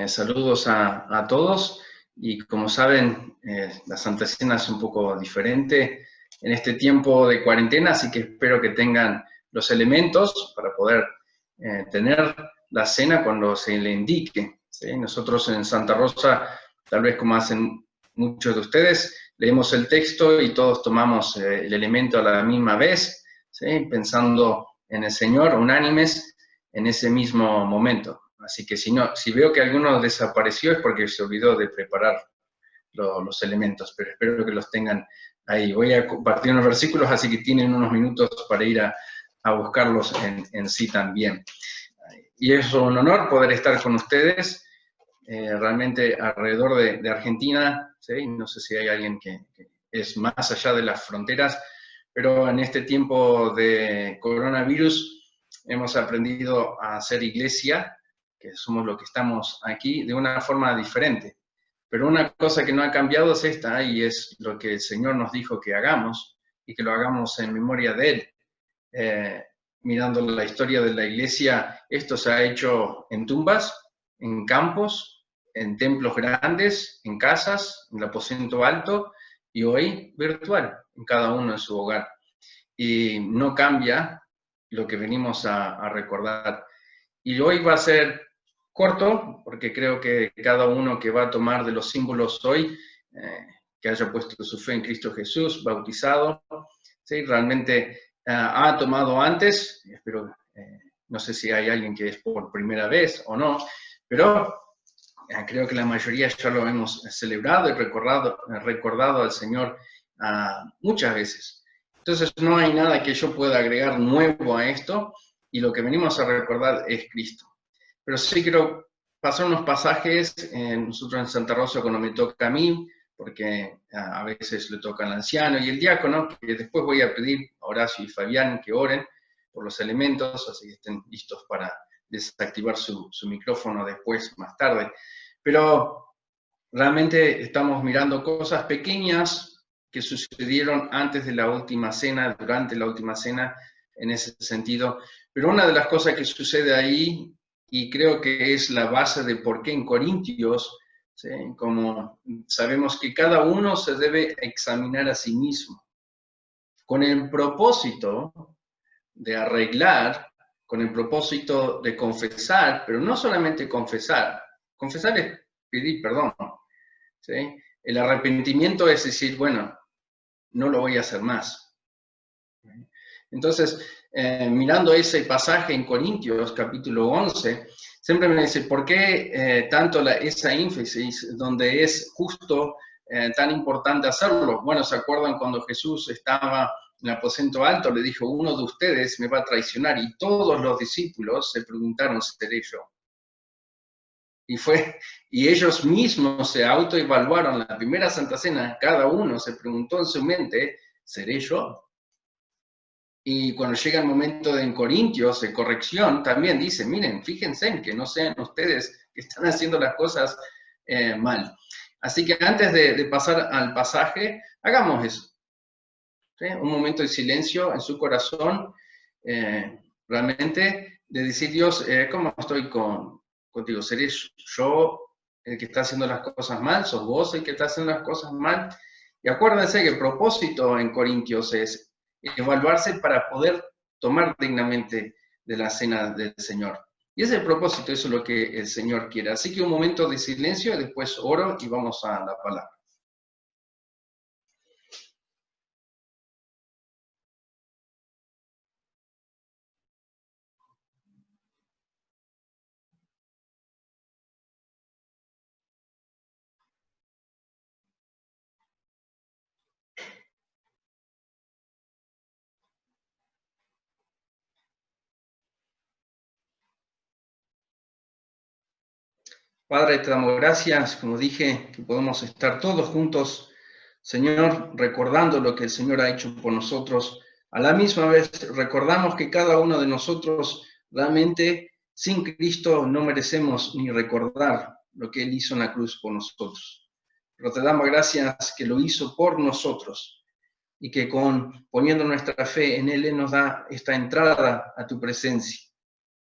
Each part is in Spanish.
Saludos a todos y como saben, la Santa Cena es un poco diferente en este tiempo de cuarentena, así que espero que tengan los elementos para poder tener la cena cuando se le indique, ¿sí? Nosotros en Santa Rosa, tal vez como hacen muchos de ustedes, leemos el texto y todos tomamos el elemento a la misma vez, ¿sí? Pensando en el Señor, unánimes en ese mismo momento. Así que si veo que alguno desapareció es porque se olvidó de preparar los elementos, pero espero que los tengan ahí. Voy a compartir unos versículos, así que tienen unos minutos para ir a buscarlos en sí también. Y es un honor poder estar con ustedes, realmente alrededor de Argentina, ¿sí? No sé si hay alguien que es más allá de las fronteras, pero en este tiempo de coronavirus hemos aprendido a hacer iglesia, que somos los que estamos aquí, de una forma diferente. Pero una cosa que no ha cambiado es esta, y es lo que el Señor nos dijo que hagamos, y que lo hagamos en memoria de Él. Eh, Mirando la historia de la iglesia, esto se ha hecho en tumbas, en campos, en templos grandes, en casas, en el aposento alto, y hoy virtual, en cada uno en su hogar. Y no cambia lo que venimos a recordar. Y hoy va a ser corto, porque creo que cada uno que va a tomar de los símbolos hoy, que haya puesto su fe en Cristo Jesús, bautizado, ¿sí? Realmente ha tomado antes, espero, no sé si hay alguien que es por primera vez o no, pero creo que la mayoría ya lo hemos celebrado y recordado al Señor muchas veces. Entonces no hay nada que yo pueda agregar nuevo a esto, y lo que venimos a recordar es Cristo. Pero sí quiero pasar unos pasajes, nosotros en Santa Rosa cuando me toca a mí, porque a veces le toca al anciano y el diácono, que después voy a pedir a Horacio y Fabián que oren por los elementos, así que estén listos para desactivar su micrófono después, más tarde. Pero realmente estamos mirando cosas pequeñas que sucedieron antes de la última cena, durante la última cena, en ese sentido. Pero una de las cosas que sucede ahí, y creo que es la base de por qué en Corintios, ¿sí? Como sabemos que cada uno se debe examinar a sí mismo, con el propósito de arreglar, con el propósito de confesar, pero no solamente confesar es pedir perdón, ¿sí? El arrepentimiento es decir, bueno, no lo voy a hacer más. Entonces, mirando ese pasaje en Corintios, capítulo 11, siempre me dice, ¿por qué tanto esa énfasis donde es justo tan importante hacerlo? Bueno, ¿se acuerdan cuando Jesús estaba en el aposento alto? Le dijo, uno de ustedes me va a traicionar, y todos los discípulos se preguntaron, ¿seré yo? Y ellos mismos se autoevaluaron la primera Santa Cena, cada uno se preguntó en su mente, ¿seré yo? Y cuando llega el momento de en Corintios, de corrección, también dice, miren, fíjense en que no sean ustedes que están haciendo las cosas mal. Así que antes de pasar al pasaje, hagamos eso. ¿Sí? Un momento de silencio en su corazón, realmente, de decir, Dios, ¿cómo estoy contigo? ¿Seré yo el que está haciendo las cosas mal? ¿Sos vos el que está haciendo las cosas mal? Y acuérdense que el propósito en Corintios es evaluarse para poder tomar dignamente de la cena del Señor. Y ese es el propósito, eso es lo que el Señor quiere. Así que un momento de silencio, y después oro y vamos a la palabra. Padre, te damos gracias, como dije, que podemos estar todos juntos, Señor, recordando lo que el Señor ha hecho por nosotros. A la misma vez recordamos que cada uno de nosotros realmente sin Cristo no merecemos ni recordar lo que Él hizo en la cruz por nosotros. Pero te damos gracias que lo hizo por nosotros y que poniendo nuestra fe en Él nos da esta entrada a tu presencia.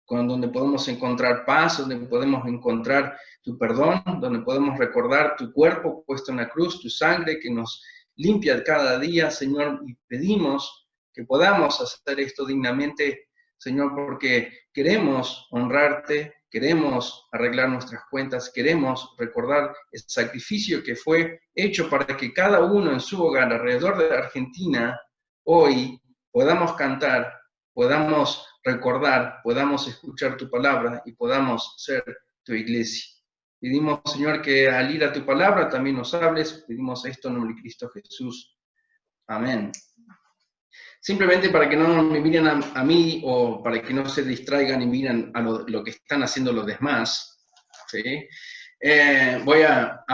donde podemos encontrar paz, donde podemos encontrar tu perdón, donde podemos recordar tu cuerpo puesto en la cruz, tu sangre que nos limpia cada día, Señor, y pedimos que podamos hacer esto dignamente, Señor, porque queremos honrarte, queremos arreglar nuestras cuentas, queremos recordar el sacrificio que fue hecho para que cada uno en su hogar alrededor de Argentina hoy podamos cantar, podamos recordar, podamos escuchar tu palabra y podamos ser tu iglesia. Pedimos, Señor, que al ir a tu palabra también nos hables. Pedimos esto en nombre de Cristo Jesús. Amén. Simplemente para que no me miren a mí o para que no se distraigan y miren a lo que están haciendo los demás, ¿sí? Voy a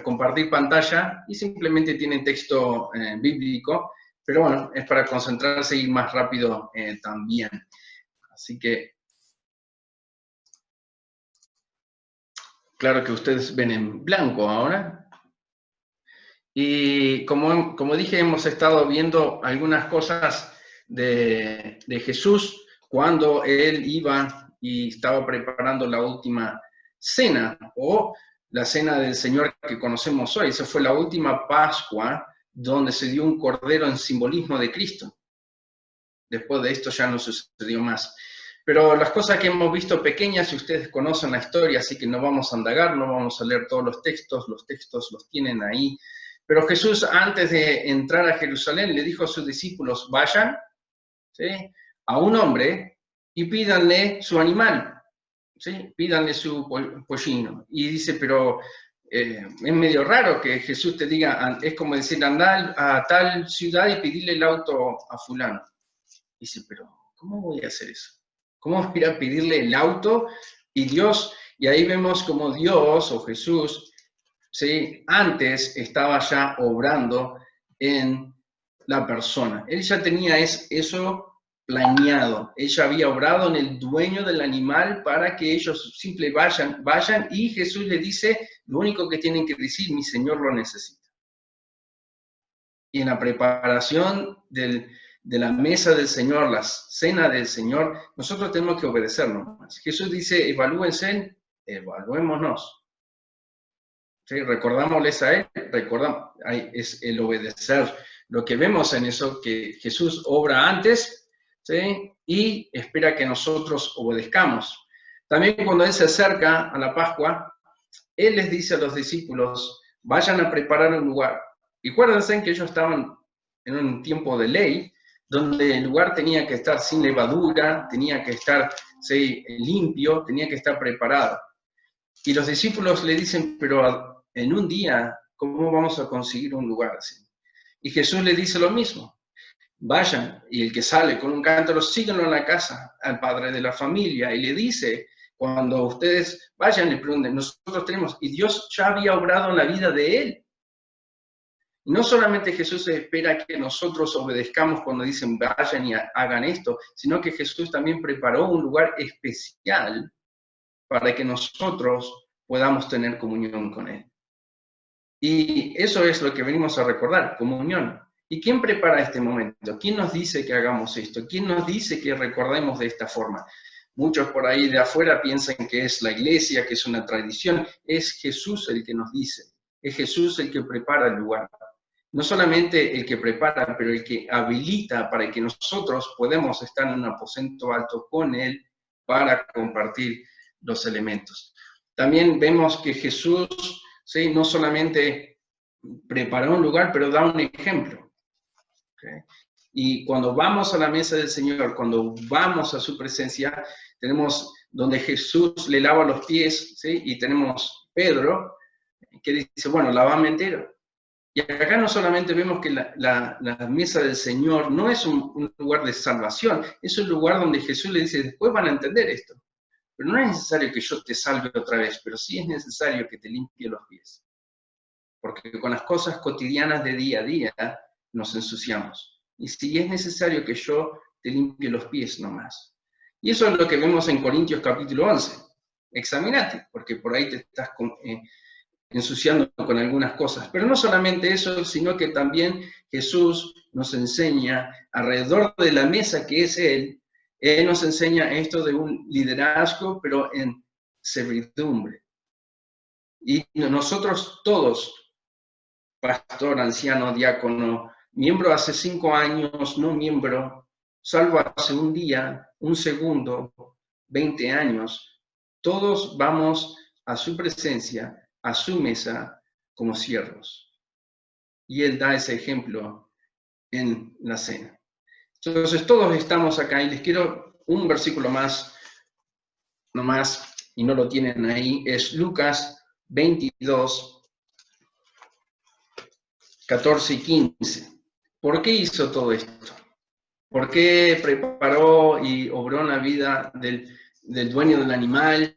compartir pantalla y simplemente tienen texto bíblico, pero bueno, es para concentrarse y ir más rápido también. Así que, claro que ustedes ven en blanco ahora. Y como dije, hemos estado viendo algunas cosas de Jesús cuando él iba y estaba preparando la última cena, o la cena del Señor que conocemos hoy. Esa fue la última Pascua donde se dio un cordero en simbolismo de Cristo. Después de esto ya no sucedió más. Pero las cosas que hemos visto pequeñas, si ustedes conocen la historia, así que no vamos a indagar, no vamos a leer todos los textos los tienen ahí. Pero Jesús, antes de entrar a Jerusalén, le dijo a sus discípulos, vayan, ¿sí?, a un hombre y pídanle su animal, ¿sí?, pídanle su pollino. Y dice, pero es medio raro que Jesús te diga, es como decir, andar a tal ciudad y pedirle el auto a fulano. Dice, pero ¿cómo voy a hacer eso? ¿Cómo voy a ir a pedirle el auto? Y ahí vemos como Dios o Jesús, ¿sí?, antes estaba ya obrando en la persona. Él ya tenía eso planeado. Él ya había obrado en el dueño del animal para que ellos simplemente vayan, y Jesús le dice, lo único que tienen que decir, mi Señor lo necesita. Y en la preparación de la mesa del Señor, la cena del Señor, nosotros tenemos que obedecernos. Jesús dice, evalúense, evaluémonos. ¿Sí? Recordámosles a Él, es el obedecer. Lo que vemos en eso, que Jesús obra antes, ¿sí?, y espera que nosotros obedezcamos. También cuando Él se acerca a la Pascua, Él les dice a los discípulos, vayan a preparar un lugar. Y acuérdense que ellos estaban en un tiempo de ley, donde el lugar tenía que estar sin levadura, tenía que estar, ¿sí?, limpio, tenía que estar preparado. Y los discípulos le dicen, pero en un día, ¿cómo vamos a conseguir un lugar así? Y Jesús le dice lo mismo, vayan, y el que sale con un cántaro, síganlo en la casa al padre de la familia, y le dice, cuando ustedes vayan, le pregunten, nosotros tenemos, y Dios ya había obrado en la vida de él. No solamente Jesús espera que nosotros obedezcamos cuando dicen vayan y hagan esto, sino que Jesús también preparó un lugar especial para que nosotros podamos tener comunión con Él. Y eso es lo que venimos a recordar, comunión. ¿Y quién prepara este momento? ¿Quién nos dice que hagamos esto? ¿Quién nos dice que recordemos de esta forma? Muchos por ahí de afuera piensan que es la iglesia, que es una tradición. Es Jesús el que nos dice. Es Jesús el que prepara el lugar. No solamente el que prepara, pero el que habilita para que nosotros podamos estar en un aposento alto con Él para compartir los elementos. También vemos que Jesús, ¿sí?, no solamente preparó un lugar, pero da un ejemplo. ¿Okay? Y cuando vamos a la mesa del Señor, cuando vamos a su presencia, tenemos donde Jesús le lava los pies, ¿sí?, y tenemos Pedro, que dice, bueno, lavame entero. Y acá no solamente vemos que la mesa del Señor no es un lugar de salvación, es un lugar donde Jesús le dice, después van a entender esto. Pero no es necesario que yo te salve otra vez, pero sí es necesario que te limpie los pies. Porque con las cosas cotidianas de día a día nos ensuciamos. Y sí es necesario que yo te limpie los pies nomás. Y eso es lo que vemos en Corintios capítulo 11. Examínate, porque por ahí te estás ensuciando con algunas cosas. Pero no solamente eso, sino que también Jesús nos enseña alrededor de la mesa que es Él, Él nos enseña esto de un liderazgo, pero en servidumbre. Y nosotros todos, pastor, anciano, diácono, miembro hace 5 años, no miembro, salvo hace un día, un segundo, 20 años, todos vamos a su presencia, a su mesa, como siervos. Y Él da ese ejemplo en la cena. Entonces todos estamos acá y les quiero un versículo más, nomás, y no lo tienen ahí, es Lucas 22, 14 y 15. ¿Por qué hizo todo esto? ¿Por qué preparó y obró en la vida del dueño del animal?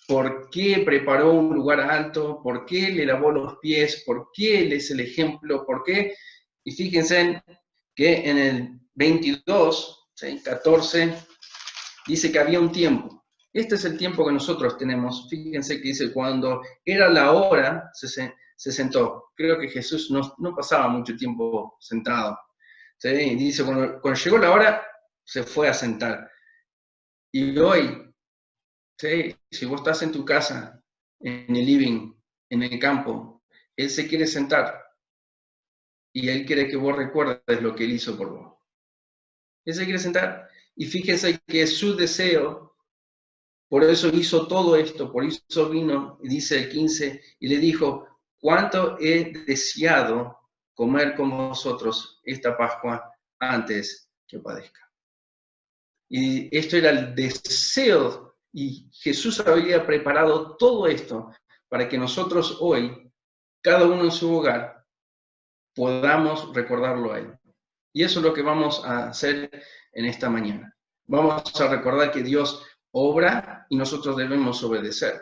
¿Por qué preparó un lugar alto? ¿Por qué le lavó los pies? ¿Por qué él es el ejemplo? ¿Por qué? Y fíjense que en el 22, 14, dice que había un tiempo. Este es el tiempo que nosotros tenemos. Fíjense que dice, cuando era la hora, se sentó. Creo que Jesús no pasaba mucho tiempo sentado. ¿Sí? Y dice, cuando llegó la hora, se fue a sentar. Y hoy, ¿sí? Si vos estás en tu casa, en el living, en el campo, Él se quiere sentar. Y Él quiere que vos recuerdes lo que Él hizo por vos. Él se quiere sentar. Y fíjense que es su deseo. Por eso hizo todo esto, por eso vino, dice el 15, y le dijo, ¿cuánto he deseado comer con vosotros esta Pascua antes que padezca? Y esto era el deseo, y Jesús había preparado todo esto para que nosotros hoy, cada uno en su hogar, podamos recordarlo a Él. Y eso es lo que vamos a hacer en esta mañana. Vamos a recordar que Dios obra y nosotros debemos obedecer.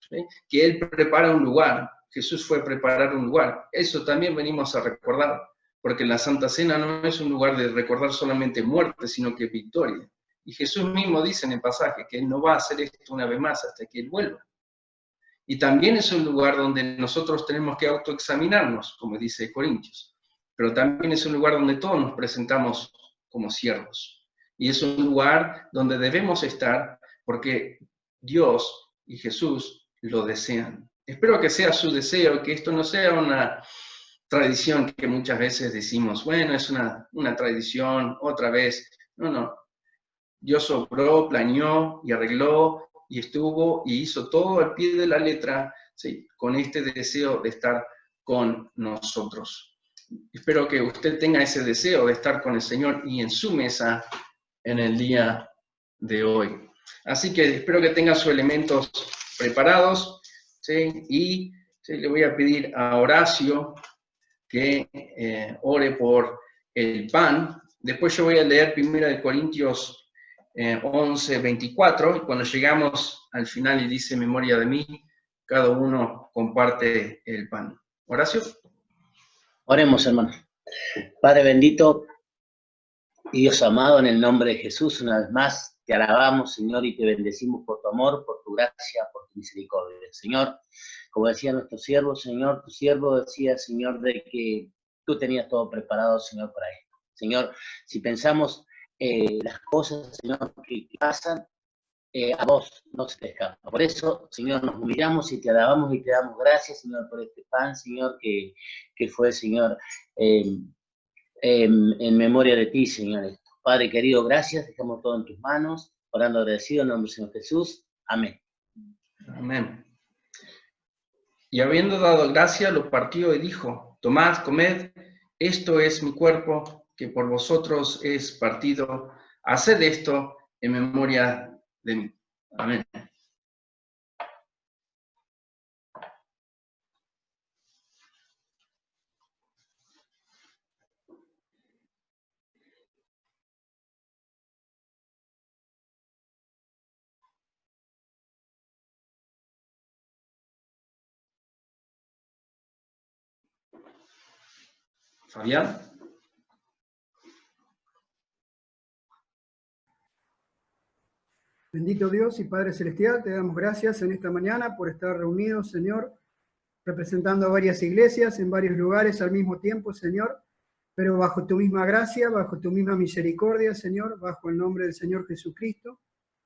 ¿Sí? Que Él prepara un lugar, Jesús fue a preparar un lugar. Eso también venimos a recordar, porque la Santa Cena no es un lugar de recordar solamente muerte, sino que victoria. Y Jesús mismo dice en el pasaje que Él no va a hacer esto una vez más hasta que Él vuelva. Y también es un lugar donde nosotros tenemos que autoexaminarnos, como dice Corintios. Pero también es un lugar donde todos nos presentamos como siervos. Y es un lugar donde debemos estar porque Dios y Jesús lo desean. Espero que sea su deseo, que esto no sea una tradición que muchas veces decimos, bueno, es una tradición, otra vez. No. Dios obró, planeó y arregló y estuvo y hizo todo al pie de la letra, ¿sí? Con este deseo de estar con nosotros. Espero que usted tenga ese deseo de estar con el Señor y en su mesa en el día de hoy. Así que espero que tenga sus elementos preparados, ¿sí? Y ¿sí? Le voy a pedir a Horacio que ore por el pan. Después yo voy a leer 1 Corintios 11, 24, y cuando llegamos al final y dice memoria de mí, cada uno comparte el pan. Horacio. Oremos, hermano. Padre bendito y Dios amado, en el nombre de Jesús, una vez más, te alabamos, Señor, y te bendecimos por tu amor, por tu gracia, por tu misericordia. Señor, como decía nuestro siervo, Señor, tu siervo decía, Señor, de que tú tenías todo preparado, Señor, para esto. Señor, si pensamos las cosas, Señor, que pasan, a vos no se te escapa. Por eso, Señor, nos humillamos y te alabamos y te damos gracias, Señor, por este pan, Señor, que fue, Señor, en memoria de ti, Señor. Padre querido, gracias, dejamos todo en tus manos, orando agradecido en el nombre del Señor Jesús. Amén. Amén. Y habiendo dado gracia, lo partió y dijo, tomad, comed, esto es mi cuerpo, que por vosotros es partido, haced esto en memoria de mí. Amén. Fabián. Bendito Dios y Padre Celestial, te damos gracias en esta mañana por estar reunidos, Señor, representando a varias iglesias en varios lugares al mismo tiempo, Señor, pero bajo tu misma gracia, bajo tu misma misericordia, Señor, bajo el nombre del Señor Jesucristo.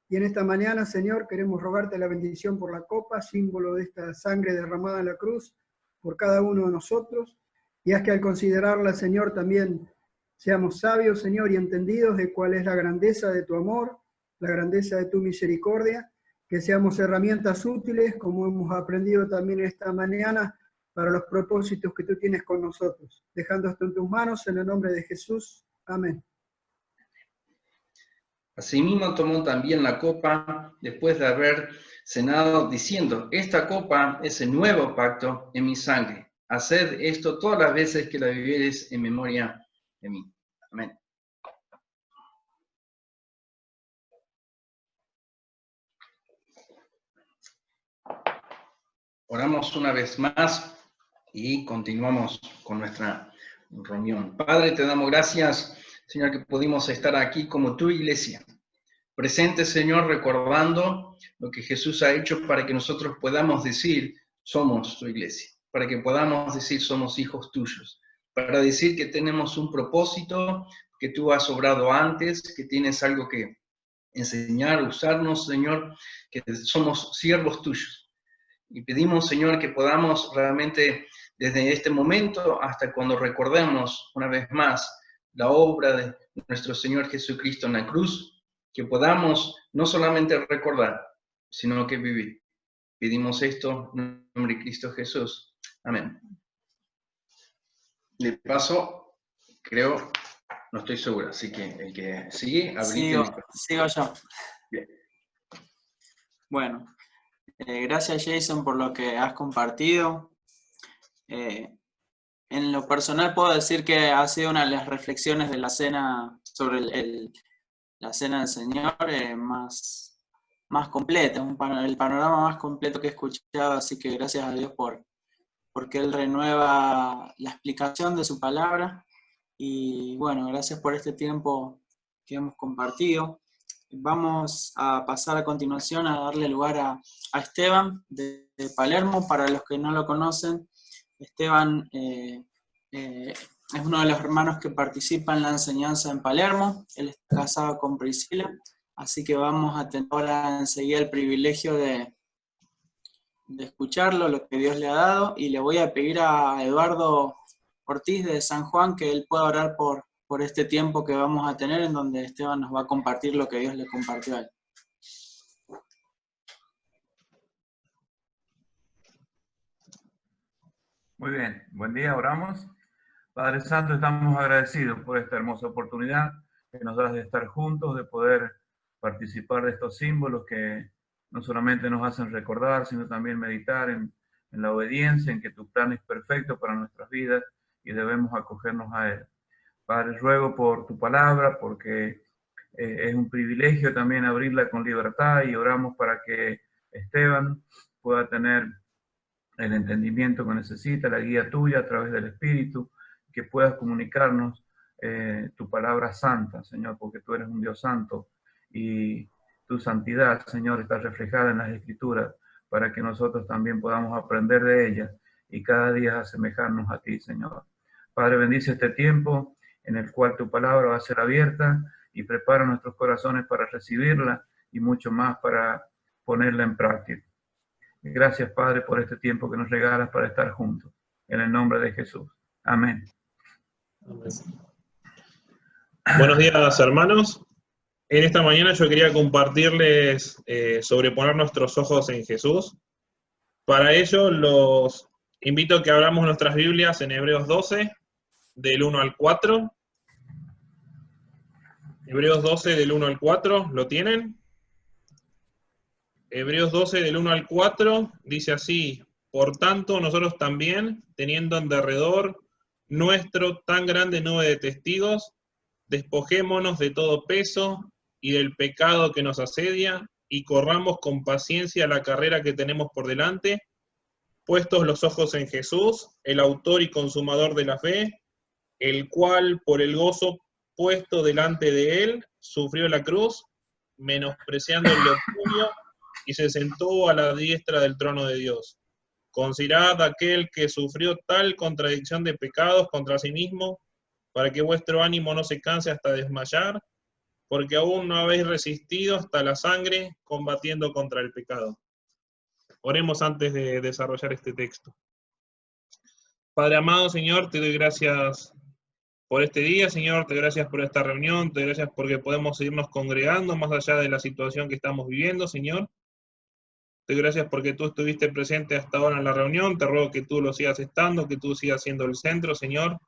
Y en esta mañana, Señor, queremos rogarte la bendición por la copa, símbolo de esta sangre derramada en la cruz, por cada uno de nosotros. Y haz que al considerarla, Señor, también seamos sabios, Señor, y entendidos de cuál es la grandeza de tu amor, la grandeza de tu misericordia, que seamos herramientas útiles, como hemos aprendido también esta mañana, para los propósitos que tú tienes con nosotros. Dejando esto en tus manos, en el nombre de Jesús. Amén. Asimismo tomó también la copa después de haber cenado, diciendo: esta copa es el nuevo pacto en mi sangre. Haced esto todas las veces que la bebiereis en memoria de mí. Amén. Oramos una vez más y continuamos con nuestra reunión. Padre, te damos gracias, Señor, que pudimos estar aquí como tu iglesia. Presente, Señor, recordando lo que Jesús ha hecho para que nosotros podamos decir: somos tu iglesia. Para que podamos decir: somos hijos tuyos. Para decir que tenemos un propósito, que tú has obrado antes, que tienes algo que enseñar, usarnos, Señor, que somos siervos tuyos. Y pedimos, Señor, que podamos realmente, desde este momento hasta cuando recordemos una vez más la obra de nuestro Señor Jesucristo en la cruz, que podamos no solamente recordar, sino que vivir. Pedimos esto en el nombre de Cristo Jesús. Amén. De paso, creo, no estoy seguro, así que el que sigue, sigo yo. Bien. Bueno, gracias Jason por lo que has compartido. En lo personal puedo decir que ha sido una de las reflexiones de la cena sobre la cena del Señor más completa, el panorama más completo que he escuchado, así que gracias a Dios porque Él renueva la explicación de su palabra. Y bueno, gracias por este tiempo que hemos compartido. Vamos a pasar a continuación a darle lugar a Esteban de Palermo. Para los que no lo conocen, Esteban es uno de los hermanos que participa en la enseñanza en Palermo. Él está casado con Priscila, así que vamos a tener ahora enseguida el privilegio de escucharlo, lo que Dios le ha dado, y le voy a pedir a Eduardo Ortiz de San Juan que él pueda orar por este tiempo que vamos a tener, en donde Esteban nos va a compartir lo que Dios le compartió a él. Muy bien, buen día, oramos. Padre Santo, estamos agradecidos por esta hermosa oportunidad que nos das de estar juntos, de poder participar de estos símbolos que no solamente nos hacen recordar, sino también meditar en la obediencia, en que tu plan es perfecto para nuestras vidas y debemos acogernos a él. Padre, ruego por tu palabra, porque es un privilegio también abrirla con libertad, y oramos para que Esteban pueda tener el entendimiento que necesita, la guía tuya a través del Espíritu, que puedas comunicarnos tu palabra santa, Señor, porque tú eres un Dios santo y tu santidad, Señor, está reflejada en las Escrituras, para que nosotros también podamos aprender de ellas y cada día asemejarnos a ti, Señor. Padre, bendice este tiempo en el cual tu palabra va a ser abierta, y prepara nuestros corazones para recibirla y mucho más para ponerla en práctica. Gracias, Padre, por este tiempo que nos regalas para estar juntos. En el nombre de Jesús. Amén. Amén. Buenos días, hermanos. En esta mañana yo quería compartirles sobre poner nuestros ojos en Jesús. Para ello los invito a que abramos nuestras Biblias en Hebreos 12, del 1 al 4. Hebreos 12, del 1 al 4, ¿lo tienen? Hebreos 12, del 1 al 4, dice así: por tanto, nosotros también, teniendo en derredor nuestro tan grande nube de testigos, despojémonos de todo peso y del pecado que nos asedia, y corramos con paciencia la carrera que tenemos por delante, puestos los ojos en Jesús, el autor y consumador de la fe, el cual, por el gozo puesto delante de él, sufrió la cruz, menospreciando el oprobio, y se sentó a la diestra del trono de Dios. Considerad aquel que sufrió tal contradicción de pecados contra sí mismo, para que vuestro ánimo no se canse hasta desmayar, porque aún no habéis resistido hasta la sangre combatiendo contra el pecado. Oremos antes de desarrollar este texto. Padre amado, Señor, te doy gracias por este día, Señor, te doy gracias por esta reunión, te doy gracias porque podemos seguirnos congregando más allá de la situación que estamos viviendo, Señor. Te doy gracias porque tú estuviste presente hasta ahora en la reunión, te ruego que tú lo sigas estando, que tú sigas siendo el centro, Señor.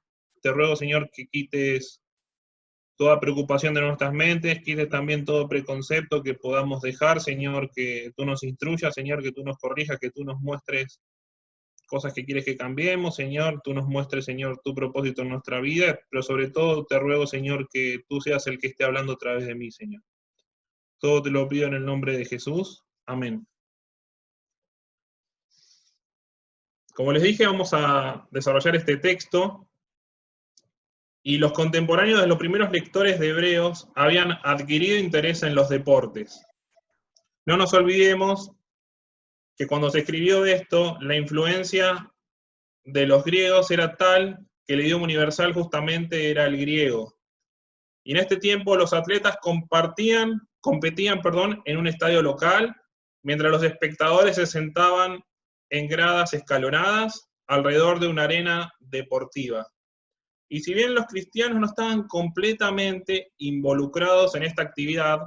Te ruego, Señor, que quites toda preocupación de nuestras mentes, quites también todo preconcepto que podamos dejar, Señor, que tú nos instruyas, Señor, que tú nos corrijas, que tú nos muestres cosas que quieres que cambiemos, Señor, tú nos muestres, Señor, tu propósito en nuestra vida, pero sobre todo te ruego, Señor, que tú seas el que esté hablando a través de mí, Señor. Todo te lo pido en el nombre de Jesús. Amén. Como les dije, vamos a desarrollar este texto, y los contemporáneos de los primeros lectores de Hebreos habían adquirido interés en los deportes. No nos olvidemos que cuando se escribió esto, la influencia de los griegos era tal que el idioma universal justamente era el griego. Y en este tiempo los atletas competían, en un estadio local, mientras los espectadores se sentaban en gradas escalonadas alrededor de una arena deportiva. Y si bien los cristianos no estaban completamente involucrados en esta actividad,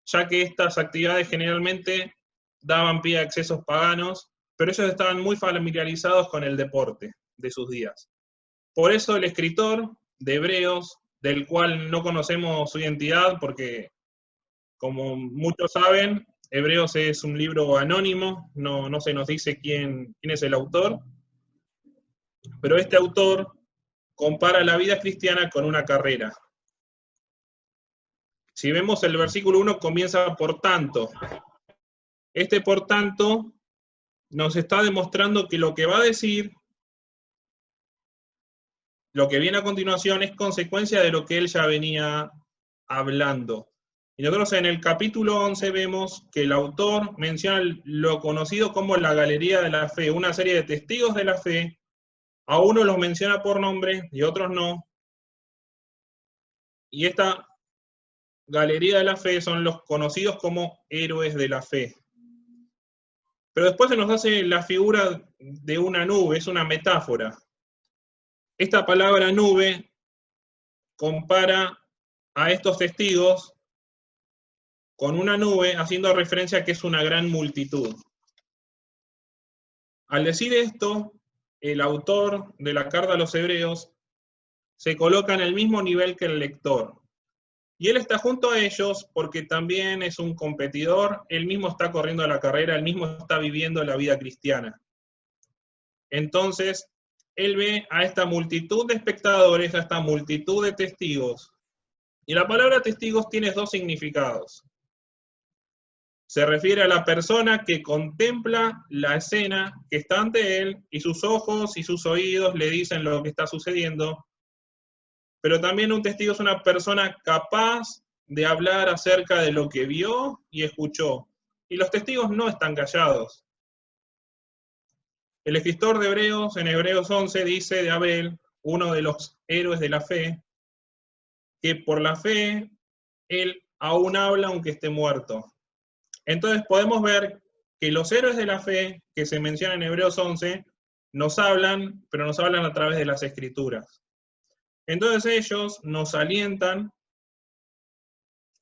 ya que estas actividades generalmente daban pie a excesos paganos, pero ellos estaban muy familiarizados con el deporte de sus días. Por eso el escritor de Hebreos, del cual no conocemos su identidad, porque como muchos saben, Hebreos es un libro anónimo, no se nos dice quién es el autor, pero este autor compara la vida cristiana con una carrera. Si vemos el versículo 1 comienza por tanto. Este por tanto nos está demostrando que lo que va a decir, lo que viene a continuación, es consecuencia de lo que él ya venía hablando. Y nosotros en el capítulo 11 vemos que el autor menciona lo conocido como la galería de la fe, una serie de testigos de la fe. A uno los menciona por nombre y a otros no. Y esta galería de la fe son los conocidos como héroes de la fe. Pero después se nos hace la figura de una nube, es una metáfora. Esta palabra nube compara a estos testigos con una nube, haciendo referencia a que es una gran multitud. Al decir esto, el autor de la carta a los Hebreos se coloca en el mismo nivel que el lector. Y él está junto a ellos porque también es un competidor, él mismo está corriendo la carrera, él mismo está viviendo la vida cristiana. Entonces, él ve a esta multitud de espectadores, a esta multitud de testigos. Y la palabra testigos tiene dos significados. Se refiere a la persona que contempla la escena que está ante él, y sus ojos y sus oídos le dicen lo que está sucediendo. Pero también un testigo es una persona capaz de hablar acerca de lo que vio y escuchó. Y los testigos no están callados. El escritor de Hebreos, en Hebreos 11, dice de Abel, uno de los héroes de la fe, que por la fe él aún habla aunque esté muerto. Entonces podemos ver que los héroes de la fe que se mencionan en Hebreos 11 nos hablan, pero nos hablan a través de las Escrituras. Entonces ellos nos alientan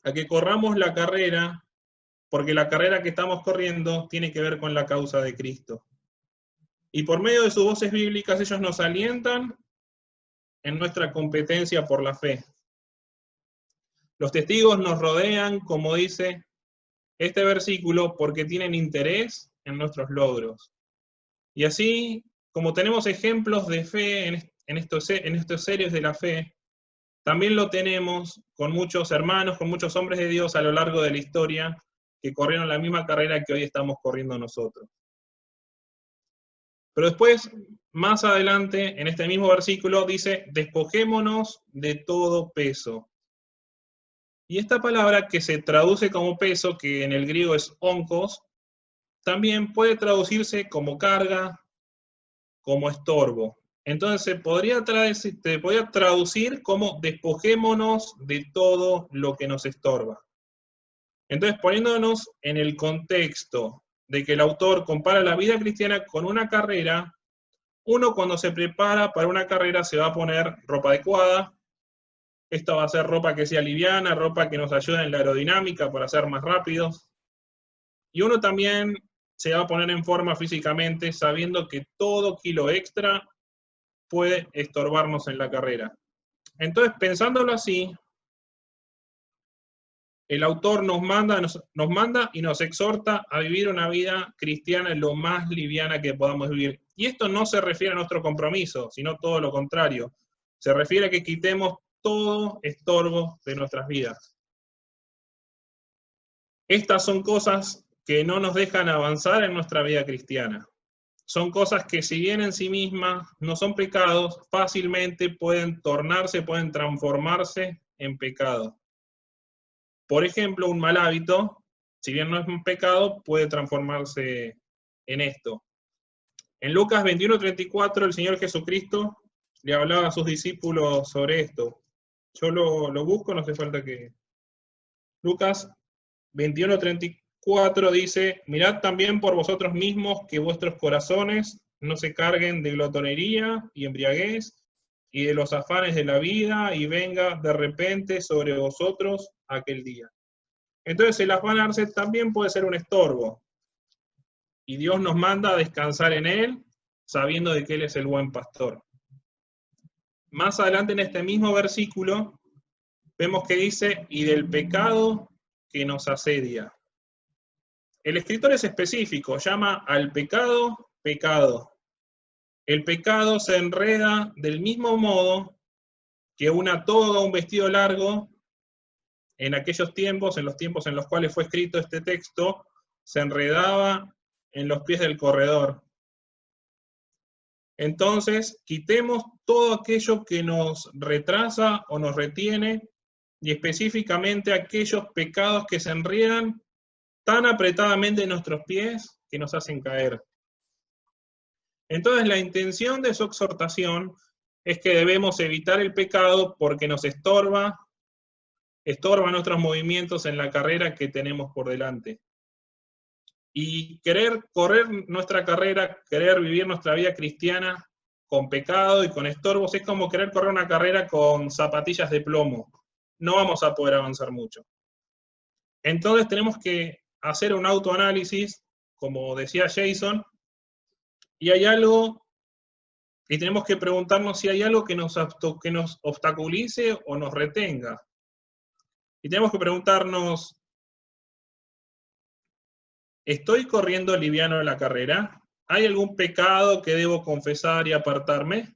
a que corramos la carrera, porque la carrera que estamos corriendo tiene que ver con la causa de Cristo. Y por medio de sus voces bíblicas ellos nos alientan en nuestra competencia por la fe. Los testigos nos rodean, como dice este versículo, porque tienen interés en nuestros logros. Y así, como tenemos ejemplos de fe en estos héroes de la fe, también lo tenemos con muchos hermanos, con muchos hombres de Dios a lo largo de la historia que corrieron la misma carrera que hoy estamos corriendo nosotros. Pero después, más adelante, en este mismo versículo, dice, despojémonos de todo peso. Y esta palabra que se traduce como peso, que en el griego es onkos, también puede traducirse como carga, como estorbo. Entonces se podría traducir como despojémonos de todo lo que nos estorba. Entonces, poniéndonos en el contexto de que el autor compara la vida cristiana con una carrera, uno cuando se prepara para una carrera se va a poner ropa adecuada. Esta va a ser ropa que sea liviana, ropa que nos ayude en la aerodinámica para ser más rápidos. Y uno también se va a poner en forma físicamente sabiendo que todo kilo extra puede estorbarnos en la carrera. Entonces, pensándolo así, el autor nos manda y nos exhorta a vivir una vida cristiana lo más liviana que podamos vivir. Y esto no se refiere a nuestro compromiso, sino todo lo contrario. Se refiere a que quitemos todo estorbo de nuestras vidas. Estas son cosas que no nos dejan avanzar en nuestra vida cristiana. Son cosas que, si bien en sí mismas no son pecados, fácilmente pueden transformarse en pecado. Por ejemplo, un mal hábito, si bien no es un pecado, puede transformarse en esto. En Lucas 21:34, el Señor Jesucristo le hablaba a sus discípulos sobre esto. Yo lo busco, no hace falta que... Lucas 21:34 dice: mirad también por vosotros mismos que vuestros corazones no se carguen de glotonería y embriaguez y de los afanes de la vida, y venga de repente sobre vosotros aquel día. Entonces el afanarse también puede ser un estorbo, y Dios nos manda a descansar en Él, sabiendo de que Él es el buen pastor. Más adelante en este mismo versículo, vemos que dice: y del pecado que nos asedia. El escritor es específico, llama al pecado, pecado. El pecado se enreda del mismo modo que una toga o un vestido largo, en aquellos tiempos, en los tiempos en los cuales fue escrito este texto, se enredaba en los pies del corredor. Entonces, quitemos todo aquello que nos retrasa o nos retiene, y específicamente aquellos pecados que se enredan tan apretadamente en nuestros pies que nos hacen caer. Entonces, la intención de su exhortación es que debemos evitar el pecado porque nos estorba nuestros movimientos en la carrera que tenemos por delante. Y querer correr nuestra carrera, querer vivir nuestra vida cristiana con pecado y con estorbos, es como querer correr una carrera con zapatillas de plomo. No vamos a poder avanzar mucho. Entonces tenemos que hacer un autoanálisis, como decía Jason, y tenemos que preguntarnos si hay algo que nos obstaculice o nos retenga. Y tenemos que preguntarnos: ¿estoy corriendo liviano en la carrera? ¿Hay algún pecado que debo confesar y apartarme?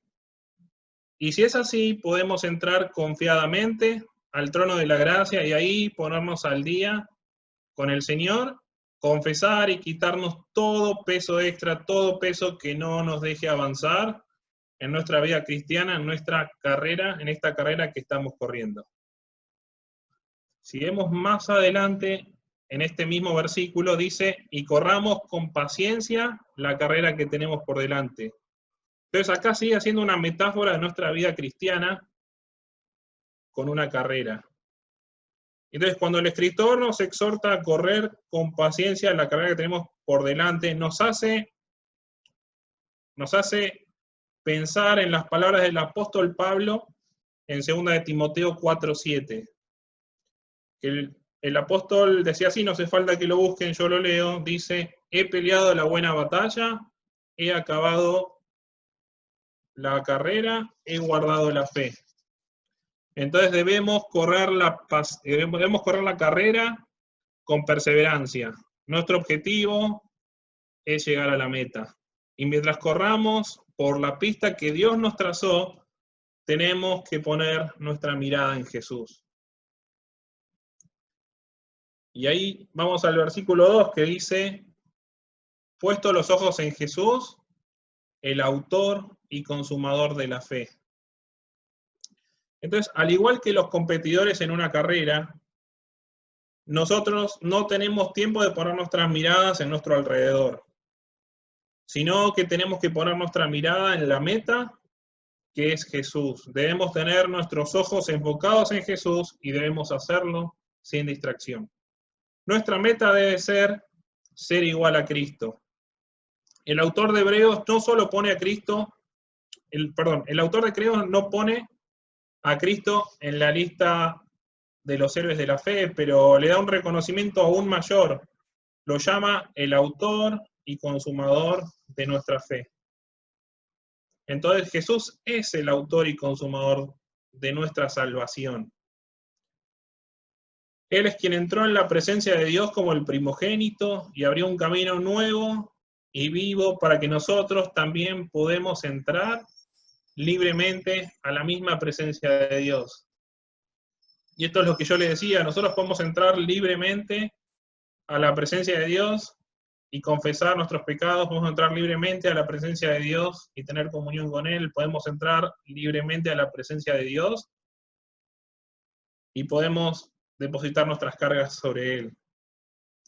Y si es así, podemos entrar confiadamente al trono de la gracia y ahí ponernos al día con el Señor, confesar y quitarnos todo peso extra, todo peso que no nos deje avanzar en nuestra vida cristiana, en nuestra carrera, en esta carrera que estamos corriendo. Si vemos más adelante, en este mismo versículo dice: y corramos con paciencia la carrera que tenemos por delante. Entonces acá sigue haciendo una metáfora de nuestra vida cristiana con una carrera. Entonces, cuando el escritor nos exhorta a correr con paciencia la carrera que tenemos por delante, nos hace pensar en las palabras del apóstol Pablo en 2 de Timoteo 4:7. El apóstol decía así, no hace falta que lo busquen, yo lo leo, dice: he peleado la buena batalla, he acabado la carrera, he guardado la fe. Entonces debemos correr la carrera con perseverancia. Nuestro objetivo es llegar a la meta. Y mientras corramos por la pista que Dios nos trazó, tenemos que poner nuestra mirada en Jesús. Y ahí vamos al versículo 2 que dice: puesto los ojos en Jesús, el autor y consumador de la fe. Entonces, al igual que los competidores en una carrera, nosotros no tenemos tiempo de poner nuestras miradas en nuestro alrededor, sino que tenemos que poner nuestra mirada en la meta que es Jesús. Debemos tener nuestros ojos enfocados en Jesús y debemos hacerlo sin distracción. Nuestra meta debe ser igual a Cristo. El autor de Hebreos no solo pone a Cristo, el autor de Hebreos no pone a Cristo en la lista de los héroes de la fe, pero le da un reconocimiento aún mayor. Lo llama el autor y consumador de nuestra fe. Entonces Jesús es el autor y consumador de nuestra salvación. Él es quien entró en la presencia de Dios como el primogénito y abrió un camino nuevo y vivo para que nosotros también podemos entrar libremente a la misma presencia de Dios. Y esto es lo que yo les decía, nosotros podemos entrar libremente a la presencia de Dios y confesar nuestros pecados, podemos entrar libremente a la presencia de Dios y tener comunión con Él, podemos entrar libremente a la presencia de Dios y podemos depositar nuestras cargas sobre Él.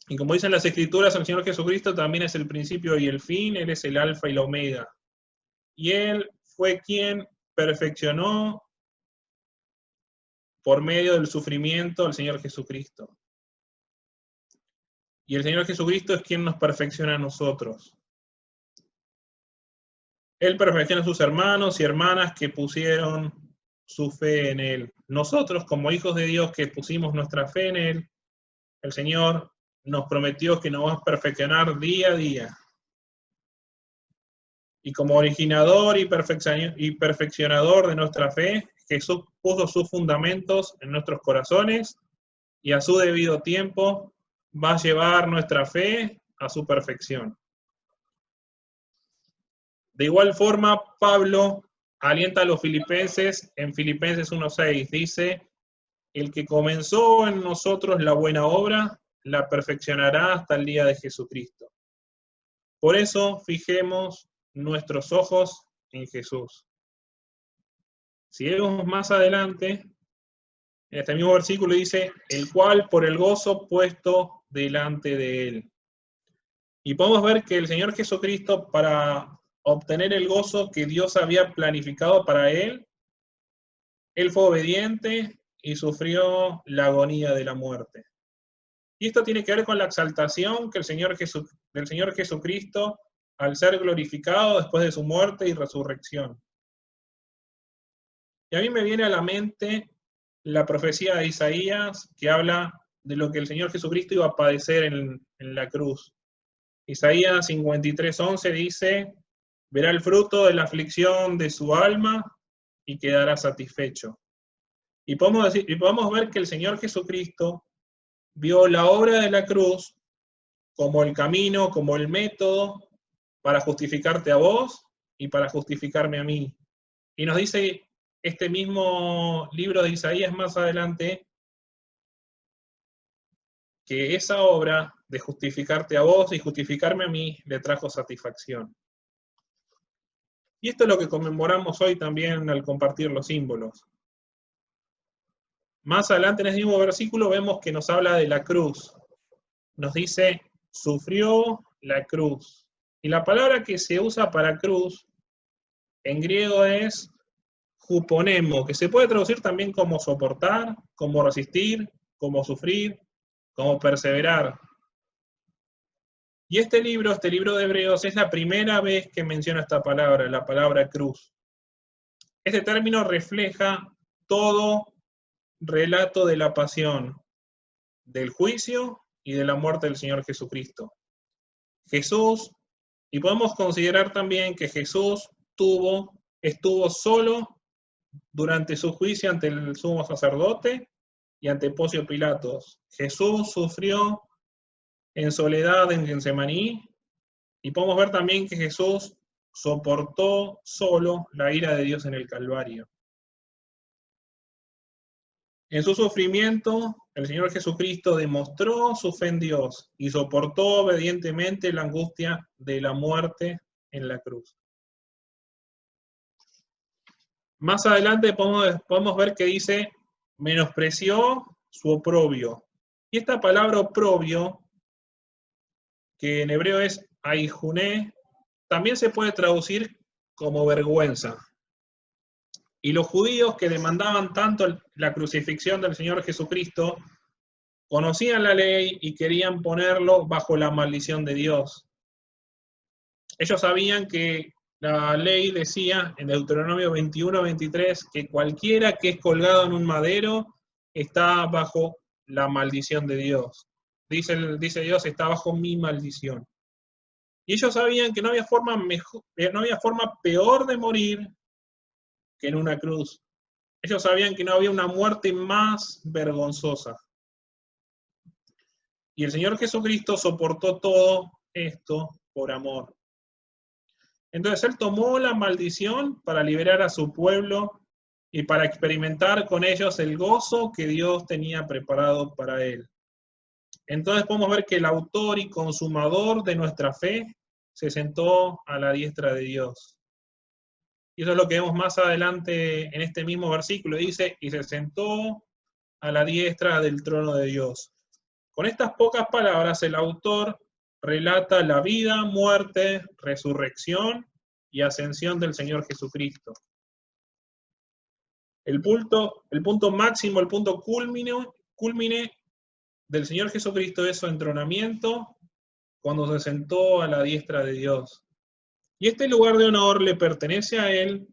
Y como dicen las Escrituras, el Señor Jesucristo también es el principio y el fin, Él es el alfa y la omega. Y Él fue quien perfeccionó por medio del sufrimiento al Señor Jesucristo. Y el Señor Jesucristo es quien nos perfecciona a nosotros. Él perfecciona a sus hermanos y hermanas que pusieron su fe en Él. Nosotros, como hijos de Dios que pusimos nuestra fe en Él, el Señor nos prometió que nos va a perfeccionar día a día. Y como originador y perfeccionador de nuestra fe, Jesús puso sus fundamentos en nuestros corazones y a su debido tiempo va a llevar nuestra fe a su perfección. De igual forma, Pablo alienta a los filipenses en Filipenses 1:6, dice, el que comenzó en nosotros la buena obra, la perfeccionará hasta el día de Jesucristo. Por eso, fijemos nuestros ojos en Jesús. Si vemos más adelante, en este mismo versículo dice, el cual por el gozo puesto delante de él. Y podemos ver que el Señor Jesucristo, para obtener el gozo que Dios había planificado para él fue obediente y sufrió la agonía de la muerte. Y esto tiene que ver con la exaltación que del Señor Jesucristo al ser glorificado después de su muerte y resurrección. Y a mí me viene a la mente la profecía de Isaías que habla de lo que el Señor Jesucristo iba a padecer en la cruz. Isaías 53:11 dice, verá el fruto de la aflicción de su alma y quedará satisfecho. Y podemos ver que el Señor Jesucristo vio la obra de la cruz como el camino, como el método para justificarte a vos y para justificarme a mí. Y nos dice este mismo libro de Isaías más adelante que esa obra de justificarte a vos y justificarme a mí le trajo satisfacción. Y esto es lo que conmemoramos hoy también al compartir los símbolos. Más adelante en el mismo versículo vemos que nos habla de la cruz. Nos dice, sufrió la cruz. Y la palabra que se usa para cruz en griego es huponemo, que se puede traducir también como soportar, como resistir, como sufrir, como perseverar. Y este libro de Hebreos, es la primera vez que menciona esta palabra, la palabra cruz. Este término refleja todo relato de la pasión, del juicio y de la muerte del Señor Jesucristo. Jesús, y podemos considerar también que Jesús estuvo solo durante su juicio ante el sumo sacerdote y ante Poncio Pilatos. Jesús sufrió en soledad en Getsemaní, y podemos ver también que Jesús soportó solo la ira de Dios en el Calvario. En su sufrimiento, el Señor Jesucristo demostró su fe en Dios y soportó obedientemente la angustia de la muerte en la cruz. Más adelante podemos ver que dice, menospreció su oprobio. Y esta palabra oprobio, que en hebreo es aijuné, también se puede traducir como vergüenza. Y los judíos que demandaban tanto la crucifixión del Señor Jesucristo, conocían la ley y querían ponerlo bajo la maldición de Dios. Ellos sabían que la ley decía en Deuteronomio 21-23 que cualquiera que es colgado en un madero está bajo la maldición de Dios. Dice Dios, está bajo mi maldición. Y ellos sabían que no había forma peor de morir que en una cruz. Ellos sabían que no había una muerte más vergonzosa. Y el Señor Jesucristo soportó todo esto por amor. Entonces Él tomó la maldición para liberar a su pueblo y para experimentar con ellos el gozo que Dios tenía preparado para Él. Entonces podemos ver que el autor y consumador de nuestra fe se sentó a la diestra de Dios. Y eso es lo que vemos más adelante en este mismo versículo. Dice, y se sentó a la diestra del trono de Dios. Con estas pocas palabras, el autor relata la vida, muerte, resurrección y ascensión del Señor Jesucristo. El punto máximo, el punto culmine del Señor Jesucristo es su entronamiento cuando se sentó a la diestra de Dios. Y este lugar de honor le pertenece a Él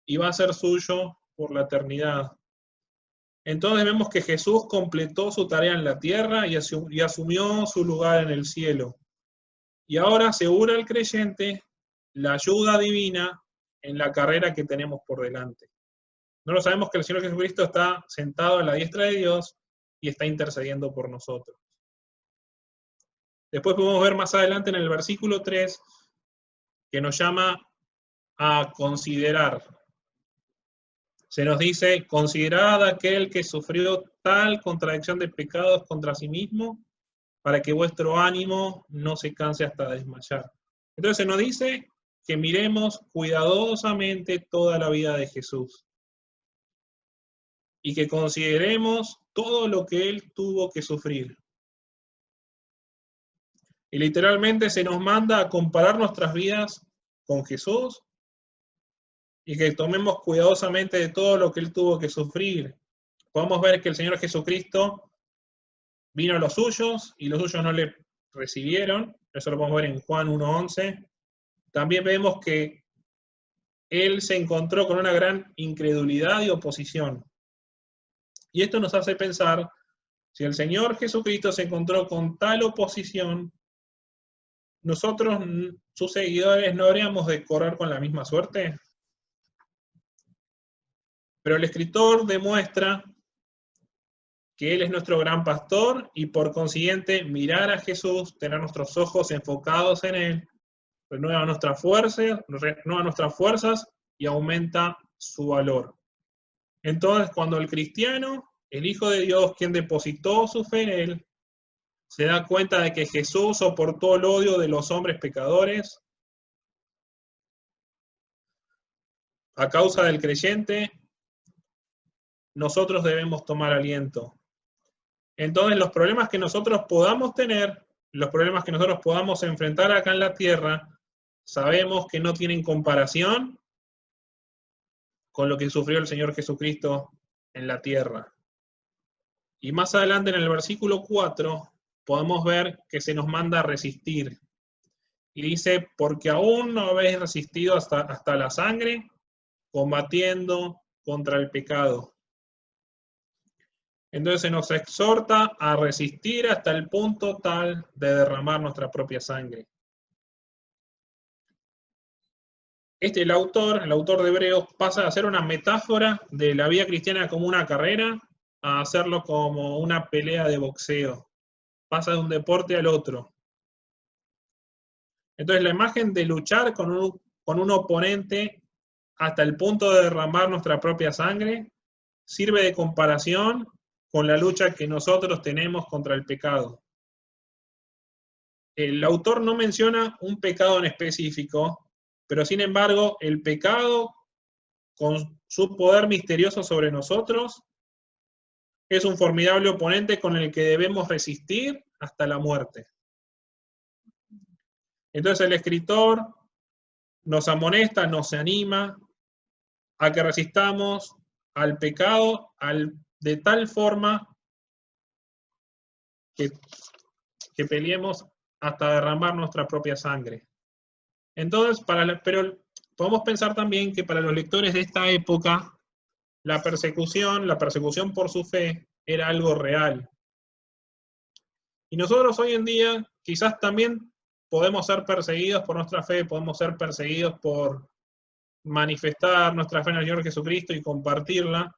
y va a ser suyo por la eternidad. Entonces vemos que Jesús completó su tarea en la tierra y asumió su lugar en el cielo. Y ahora asegura al creyente la ayuda divina en la carrera que tenemos por delante. Nosotros sabemos que el Señor Jesucristo está sentado a la diestra de Dios y está intercediendo por nosotros. Después podemos ver más adelante en el versículo 3 que nos llama a considerar. Se nos dice, considerad aquel que sufrió tal contradicción de pecados contra sí mismo, para que vuestro ánimo no se canse hasta desmayar. Entonces se nos dice que miremos cuidadosamente toda la vida de Jesús y que consideremos todo lo que Él tuvo que sufrir. Y literalmente se nos manda a comparar nuestras vidas con Jesús y que tomemos cuidadosamente de todo lo que Él tuvo que sufrir. Podemos ver que el Señor Jesucristo vino a los suyos y los suyos no le recibieron. Eso lo podemos ver en Juan 1:11. También vemos que Él se encontró con una gran incredulidad y oposición. Y esto nos hace pensar, si el Señor Jesucristo se encontró con tal oposición, nosotros, sus seguidores, ¿no habríamos de correr con la misma suerte? Pero el escritor demuestra que Él es nuestro gran pastor y por consiguiente mirar a Jesús, tener nuestros ojos enfocados en Él, renueva nuestras fuerzas y aumenta su valor. Entonces, cuando el cristiano, el Hijo de Dios, quien depositó su fe en Él, se da cuenta de que Jesús soportó el odio de los hombres pecadores, a causa del creyente, nosotros debemos tomar aliento. Entonces, los problemas que nosotros podamos tener, los problemas que nosotros podamos enfrentar acá en la tierra, sabemos que no tienen comparación con lo que sufrió el Señor Jesucristo en la tierra. Y más adelante en el versículo 4 podemos ver que se nos manda a resistir. Y dice, porque aún no habéis resistido hasta la sangre, combatiendo contra el pecado. Entonces se nos exhorta a resistir hasta el punto tal de derramar nuestra propia sangre. El autor de Hebreos, pasa a ser una metáfora de la vida cristiana como una carrera, a hacerlo como una pelea de boxeo. Pasa de un deporte al otro. Entonces la imagen de luchar con un oponente hasta el punto de derramar nuestra propia sangre sirve de comparación con la lucha que nosotros tenemos contra el pecado. El autor no menciona un pecado en específico, pero sin embargo, el pecado, con su poder misterioso sobre nosotros, es un formidable oponente con el que debemos resistir hasta la muerte. Entonces el escritor nos amonesta, nos anima a que resistamos al pecado de tal forma que peleemos hasta derramar nuestra propia sangre. Entonces, pero podemos pensar también que para los lectores de esta época, la persecución por su fe era algo real. Y nosotros hoy en día quizás también podemos ser perseguidos por nuestra fe, podemos ser perseguidos por manifestar nuestra fe en el Señor Jesucristo y compartirla,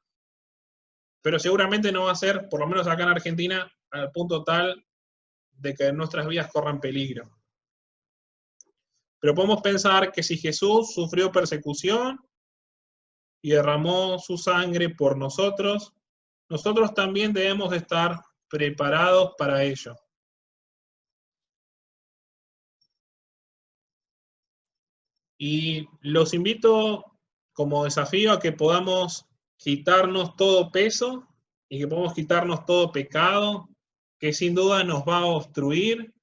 pero seguramente no va a ser, por lo menos acá en Argentina, al punto tal de que nuestras vidas corran peligro. Pero podemos pensar que si Jesús sufrió persecución y derramó su sangre por nosotros, nosotros también debemos estar preparados para ello. Y los invito como desafío a que podamos quitarnos todo peso y que podamos quitarnos todo pecado, que sin duda nos va a obstruir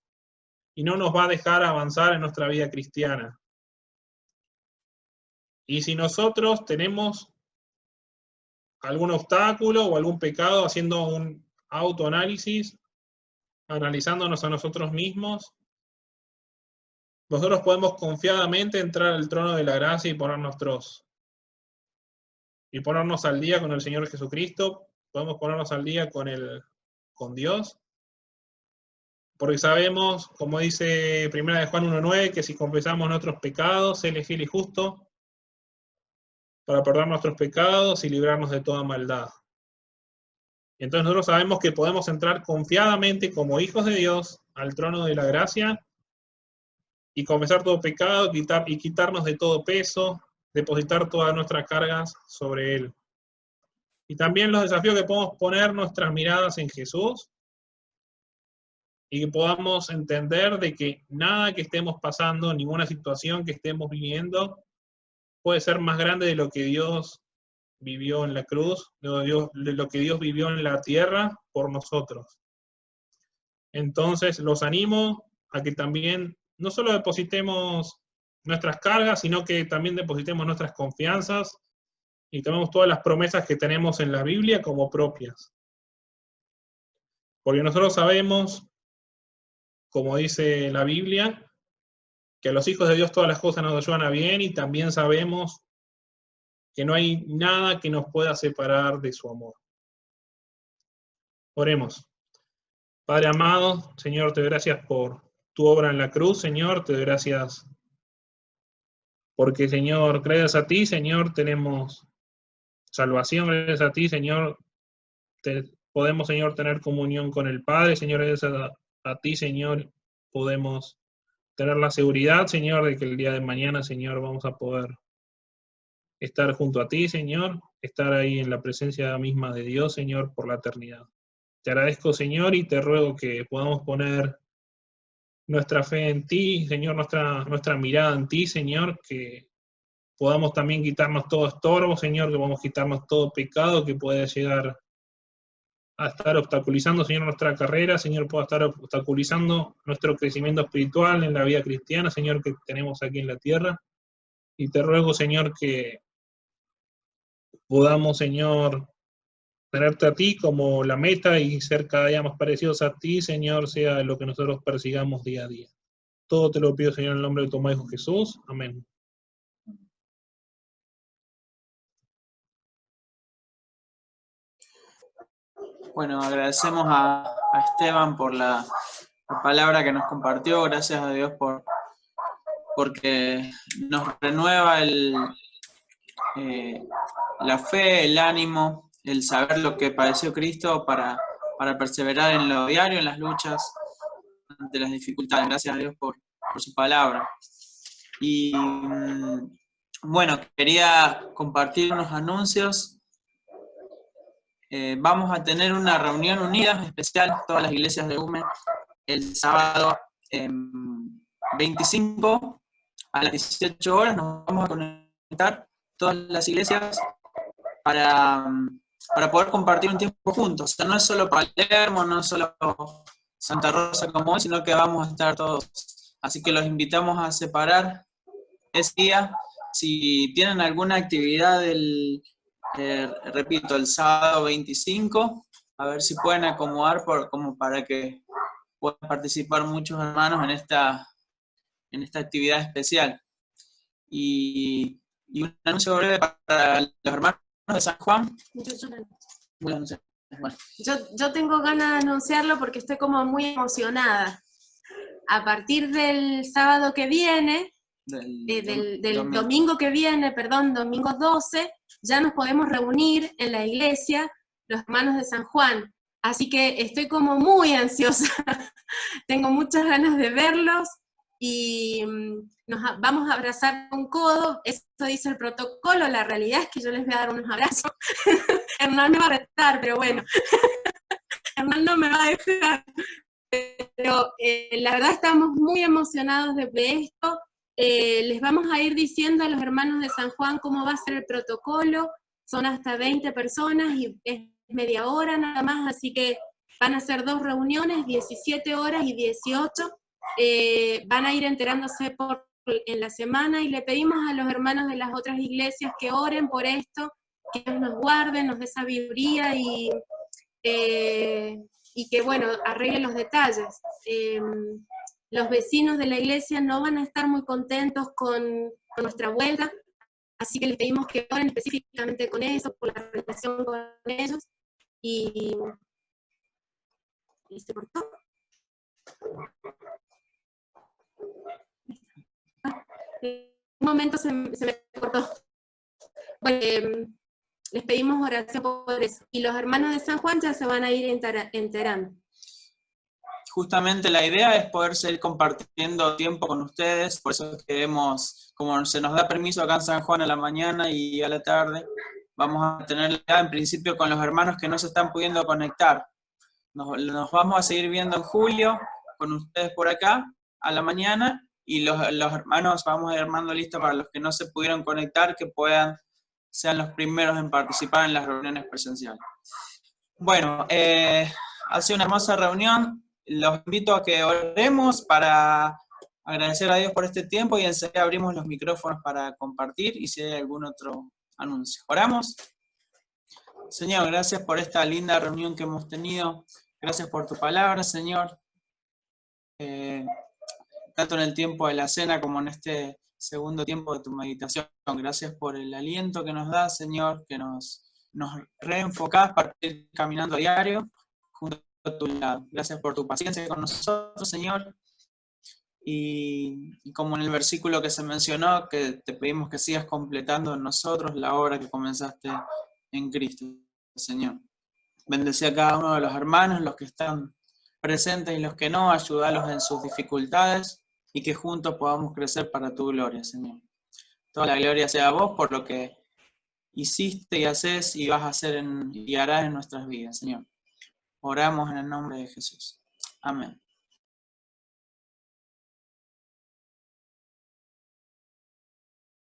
y no nos va a dejar avanzar en nuestra vida cristiana. Y si nosotros tenemos algún obstáculo o algún pecado, haciendo un autoanálisis, analizándonos a nosotros mismos, nosotros podemos confiadamente entrar al trono de la gracia y ponernos al día con el Señor Jesucristo, podemos ponernos al día con Dios, porque sabemos, como dice 1 de Juan 1:9, que si confesamos nuestros pecados, Él es fiel y justo para perdonar nuestros pecados y librarnos de toda maldad. Entonces nosotros sabemos que podemos entrar confiadamente como hijos de Dios al trono de la gracia y confesar todo pecado y quitarnos de todo peso, depositar todas nuestras cargas sobre Él. Y también los desafíos que podemos poner nuestras miradas en Jesús y que podamos entender de que nada que estemos pasando, ninguna situación que estemos viviendo, puede ser más grande de lo que Dios vivió en la cruz, de lo que Dios vivió en la tierra por nosotros. Entonces los animo a que también no solo depositemos nuestras cargas, sino que también depositemos nuestras confianzas y tomemos todas las promesas que tenemos en la Biblia como propias. Porque nosotros sabemos, como dice la Biblia, que a los hijos de Dios todas las cosas nos ayudan a bien, y también sabemos que no hay nada que nos pueda separar de su amor. Oremos. Padre amado, Señor, te doy gracias por tu obra en la cruz, Señor, te doy gracias porque, Señor, gracias a ti, Señor, tenemos salvación, gracias a ti, Señor, podemos, Señor, tener comunión con el Padre, Señor, gracias a ti, Señor, podemos tener la seguridad, Señor, de que el día de mañana, Señor, vamos a poder estar junto a ti, Señor, estar ahí en la presencia misma de Dios, Señor, por la eternidad. Te agradezco, Señor, y te ruego que podamos poner nuestra fe en ti, Señor, nuestra mirada en ti, Señor, que podamos también quitarnos todo estorbo, Señor, que podamos quitarnos todo pecado que pueda llegar a estar obstaculizando, Señor, nuestra carrera, Señor, pueda estar obstaculizando nuestro crecimiento espiritual en la vida cristiana, Señor, que tenemos aquí en la tierra. Y te ruego, Señor, que podamos, Señor, tenerte a ti como la meta y ser cada día más parecidos a ti, Señor, sea lo que nosotros persigamos día a día. Todo te lo pido, Señor, en el nombre de tu amado Hijo Jesús. Amén. Bueno, agradecemos a Esteban por la palabra que nos compartió. Gracias a Dios porque nos renueva la fe, el ánimo, el saber lo que padeció Cristo para perseverar en lo diario, en las luchas, ante las dificultades. Gracias a Dios por su palabra. Y bueno, quería compartir unos anuncios. Vamos a tener una reunión unida especial, todas las iglesias de UME, el sábado 25 a las 18 horas. Nos vamos a conectar todas las iglesias para poder compartir un tiempo juntos. O sea, no es solo Palermo, no es solo Santa Rosa como hoy, sino que vamos a estar todos. Así que los invitamos a separar ese día si tienen alguna actividad repito, el sábado 25, a ver si pueden acomodar como para que puedan participar muchos hermanos en esta actividad especial. Y un anuncio breve para los hermanos de San Juan. Yo tengo ganas de anunciarlo porque estoy como muy emocionada. A partir del sábado que viene, del domingo que viene, perdón, domingo 12, ya nos podemos reunir en la iglesia los hermanos de San Juan. Así que estoy como muy ansiosa. Tengo muchas ganas de verlos y nos vamos a abrazar con codo. Eso dice el protocolo. La realidad es que yo les voy a dar unos abrazos. Hernán me va a retar, pero bueno. Hernán no me va a dejar. Pero la verdad estamos muy emocionados de esto. Les vamos a ir diciendo a los hermanos de San Juan cómo va a ser el protocolo. Son hasta 20 personas y es media hora nada más, así que van a ser 2 reuniones, 17 horas y 18. Van a ir enterándose en la semana y le pedimos a los hermanos de las otras iglesias que oren por esto, que nos guarden, nos dé sabiduría y que, bueno, arreglen los detalles. Los vecinos de la iglesia no van a estar muy contentos con nuestra vuelta, así que les pedimos que oren específicamente con eso, por la relación con ellos, y se cortó. Un momento se me cortó. Bueno, les pedimos oración por eso, y los hermanos de San Juan ya se van a ir enterando. Justamente la idea es poder seguir compartiendo tiempo con ustedes, por eso queremos, como se nos da permiso acá en San Juan a la mañana y a la tarde, vamos a tener en principio con los hermanos que no se están pudiendo conectar. Nos vamos a seguir viendo en julio con ustedes por acá a la mañana, y los hermanos vamos a ir armando lista para los que no se pudieron conectar, que sean los primeros en participar en las reuniones presenciales. Bueno, ha sido una hermosa reunión. Los invito a que oremos para agradecer a Dios por este tiempo y enseguida abrimos los micrófonos para compartir y si hay algún otro anuncio. ¿Oramos? Señor, gracias por esta linda reunión que hemos tenido. Gracias por tu palabra, Señor. Tanto en el tiempo de la cena como en este segundo tiempo de tu meditación. Gracias por el aliento que nos da, Señor, que nos reenfocás para ir caminando a diario junto a tu lado. Gracias por tu paciencia con nosotros, Señor. Y como en el versículo que se mencionó, que te pedimos que sigas completando en nosotros la obra que comenzaste en Cristo, Señor. Bendecí a cada uno de los hermanos, los que están presentes y los que no, ayúdalos en sus dificultades y que juntos podamos crecer para tu gloria, Señor. Toda la gloria sea a vos por lo que hiciste y haces y vas a hacer y harás en nuestras vidas, Señor. Oramos en el nombre de Jesús. Amén.